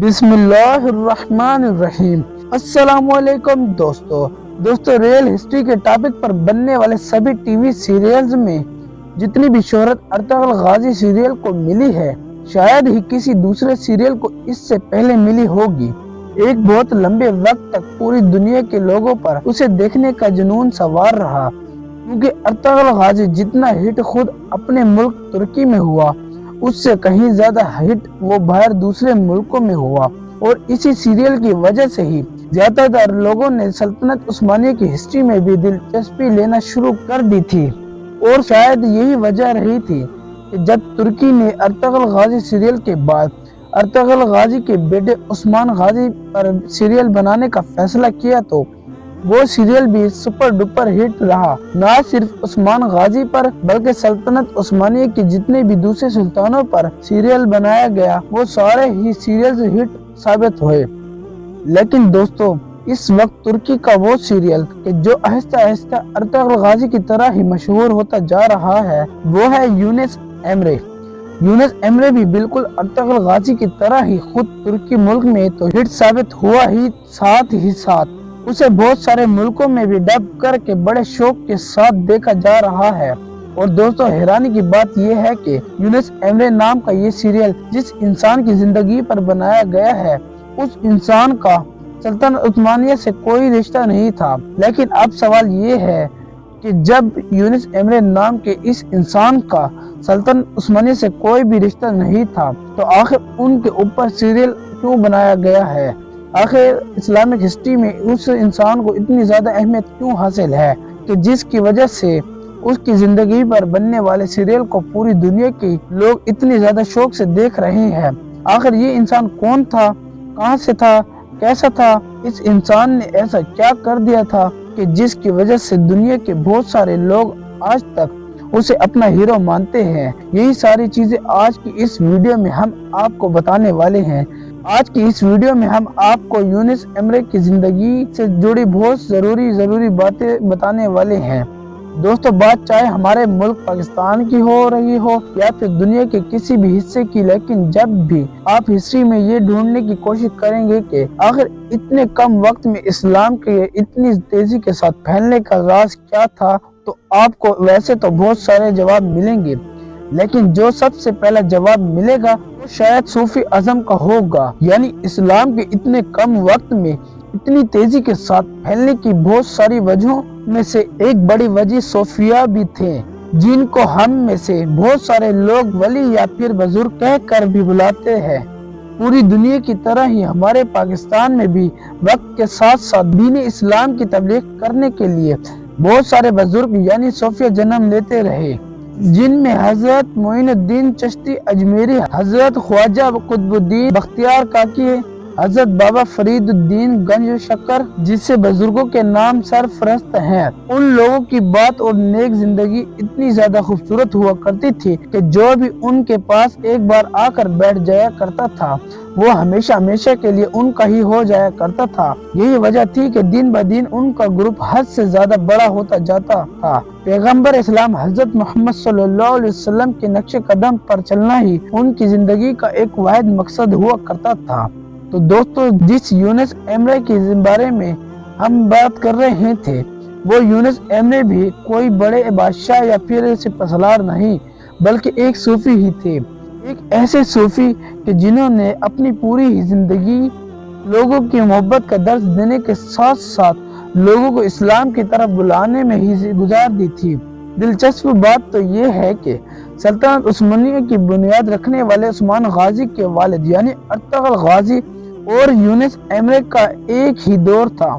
بسم اللہ الرحمن الرحیم۔ السلام علیکم دوستو ریئل ہسٹری کے ٹاپک پر بننے والے سبھی ٹی وی سیریلز میں جتنی بھی شہرت ارطغرل غازی سیریل کو ملی ہے شاید ہی کسی دوسرے سیریل کو اس سے پہلے ملی ہوگی۔ ایک بہت لمبے وقت تک پوری دنیا کے لوگوں پر اسے دیکھنے کا جنون سوار رہا، کیونکہ ارطغرل غازی جتنا ہٹ خود اپنے ملک ترکی میں ہوا اس سے کہیں زیادہ ہٹ وہ باہر دوسرے ملکوں میں ہوا، اور اسی سیریل کی وجہ سے ہی زیادہ تر لوگوں نے سلطنت عثمانیہ کی ہسٹری میں بھی دلچسپی لینا شروع کر دی تھی۔ اور شاید یہی وجہ رہی تھی کہ جب ترکی نے ارطغرل غازی سیریل کے بعد ارطغرل غازی کے بیٹے عثمان غازی پر سیریل بنانے کا فیصلہ کیا تو وہ سیریل بھی سپر ڈپر ہٹ رہا۔ نہ صرف عثمان غازی پر بلکہ سلطنت عثمانیہ کے جتنے بھی دوسرے سلطانوں پر سیریل بنایا گیا وہ سارے ہی سیریلز ہٹ ثابت ہوئے۔ لیکن دوستو اس وقت ترکی کا وہ سیریل کہ جو آہستہ آہستہ ارطغرل غازی کی طرح ہی مشہور ہوتا جا رہا ہے وہ ہے یونس ایمرے۔ یونس ایمرے بھی بالکل ارطغرل غازی کی طرح ہی خود ترکی ملک میں تو ہٹ ثابت ہوا ہی ساتھ اسے بہت سارے ملکوں میں بھی ڈب کر کے بڑے شوق کے ساتھ دیکھا جا رہا ہے۔ اور دوستو حیرانی کی بات یہ ہے کہ یونس ایمرے نام کا یہ سیریل جس انسان کی زندگی پر بنایا گیا ہے اس انسان کا سلطنت عثمانیہ سے کوئی رشتہ نہیں تھا۔ لیکن اب سوال یہ ہے کہ جب یونس ایمرے نام کے اس انسان کا سلطنت عثمانیہ سے کوئی بھی رشتہ نہیں تھا تو آخر ان کے اوپر سیریل کیوں بنایا گیا ہے؟ آخر اسلامک ہسٹری میں اس انسان کو اتنی زیادہ اہمیت کیوں حاصل ہے کہ جس کی وجہ سے اس کی زندگی پر بننے والے سیریل کو پوری دنیا کے لوگ اتنی زیادہ شوق سے دیکھ رہے ہیں؟ آخر یہ انسان کون تھا، کہاں سے تھا، کیسا تھا؟ اس انسان نے ایسا کیا کر دیا تھا کہ جس کی وجہ سے دنیا کے بہت سارے لوگ آج تک اسے اپنا ہیرو مانتے ہیں؟ یہی ساری چیزیں آج کی اس ویڈیو میں ہم آپ کو بتانے والے ہیں۔ آج کی اس ویڈیو میں ہم آپ کو یونس ایمرے کی زندگی سے جڑی بہت ضروری باتیں بتانے والے ہیں۔ دوستو بات چاہے ہمارے ملک پاکستان کی ہو رہی ہو یا پھر دنیا کے کسی بھی حصے کی، لیکن جب بھی آپ ہسٹری میں یہ ڈھونڈنے کی کوشش کریں گے کہ آخر اتنے کم وقت میں اسلام کے اتنی تیزی کے ساتھ پھیلنے کا راز کیا تھا تو آپ کو ویسے تو بہت سارے جواب ملیں گے، لیکن جو سب سے پہلا جواب ملے گا وہ شاید صوفی اعظم کا ہوگا۔ یعنی اسلام کے اتنے کم وقت میں اتنی تیزی کے ساتھ پھیلنے کی بہت ساری وجہوں میں سے ایک بڑی وجہ صوفیہ بھی تھے، جن کو ہم میں سے بہت سارے لوگ ولی یا پھر بزرگ کہہ کر بھی بلاتے ہیں۔ پوری دنیا کی طرح ہی ہمارے پاکستان میں بھی وقت کے ساتھ ساتھ دین اسلام کی تبلیغ کرنے کے لیے بہت سارے بزرگ یعنی صوفیہ جنم لیتے رہے، جن میں حضرت معین الدین چشتی اجمیری، حضرت خواجہ قطب الدین بختیار کاکی، حضرت بابا فرید الدین گنج شکر جسے بزرگوں کے نام سرفرست ہیں۔ ان لوگوں کی بات اور نیک زندگی اتنی زیادہ خوبصورت ہوا کرتی تھی کہ جو بھی ان کے پاس ایک بار آ کر بیٹھ جایا کرتا تھا وہ ہمیشہ کے لیے ان کا ہی ہو جایا کرتا تھا۔ یہی وجہ تھی کہ دن بدن ان کا گروپ حد سے زیادہ بڑا ہوتا جاتا تھا۔ پیغمبر اسلام حضرت محمد صلی اللہ علیہ وسلم کے نقش قدم پر چلنا ہی ان کی زندگی کا ایک واحد مقصد ہوا کرتا تھا۔ تو دوستو جس یونس ایمرے کے بارے میں ہم بات کر رہے تھے وہ یونس ایمرے بھی کوئی بڑے بادشاہ یا پھر سپاسالار نہیں بلکہ ایک صوفی ہی تھے، ایک ایسے صوفی کہ جنہوں نے اپنی پوری ہی زندگی لوگوں کی محبت کا درس دینے کے ساتھ ساتھ لوگوں کو اسلام کی طرف بلانے میں ہی گزار دی تھی۔ دلچسپ بات تو یہ ہے کہ سلطنت عثمانیہ کی بنیاد رکھنے والے عثمان غازی کے والد یعنی ارطغرل غازی اور یونس ایمرے کا ایک ہی دور تھا،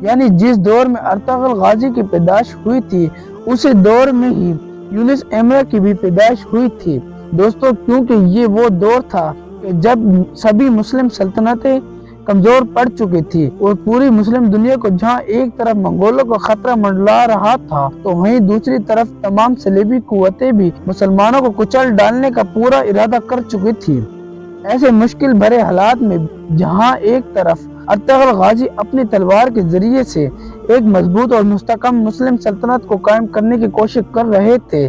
یعنی جس دور میں ارطغرل غازی کی پیدائش ہوئی تھی اسی دور میں ہی یونس ایمرے کی بھی پیدائش ہوئی تھی۔ دوستو کیونکہ یہ وہ دور تھا کہ جب سبھی مسلم سلطنتیں کمزور پڑ چکی تھی اور پوری مسلم دنیا کو جہاں ایک طرف منگولوں کا خطرہ منڈلا رہا تھا تو وہیں دوسری طرف تمام صلیبی قوتیں بھی مسلمانوں کو کچل ڈالنے کا پورا ارادہ کر چکی تھی۔ ایسے مشکل بھرے حالات میں جہاں ایک طرف ارطغرل غازی اپنی تلوار کے ذریعے سے ایک مضبوط اور مستحکم مسلم سلطنت کو قائم کرنے کی کوشش کر رہے تھے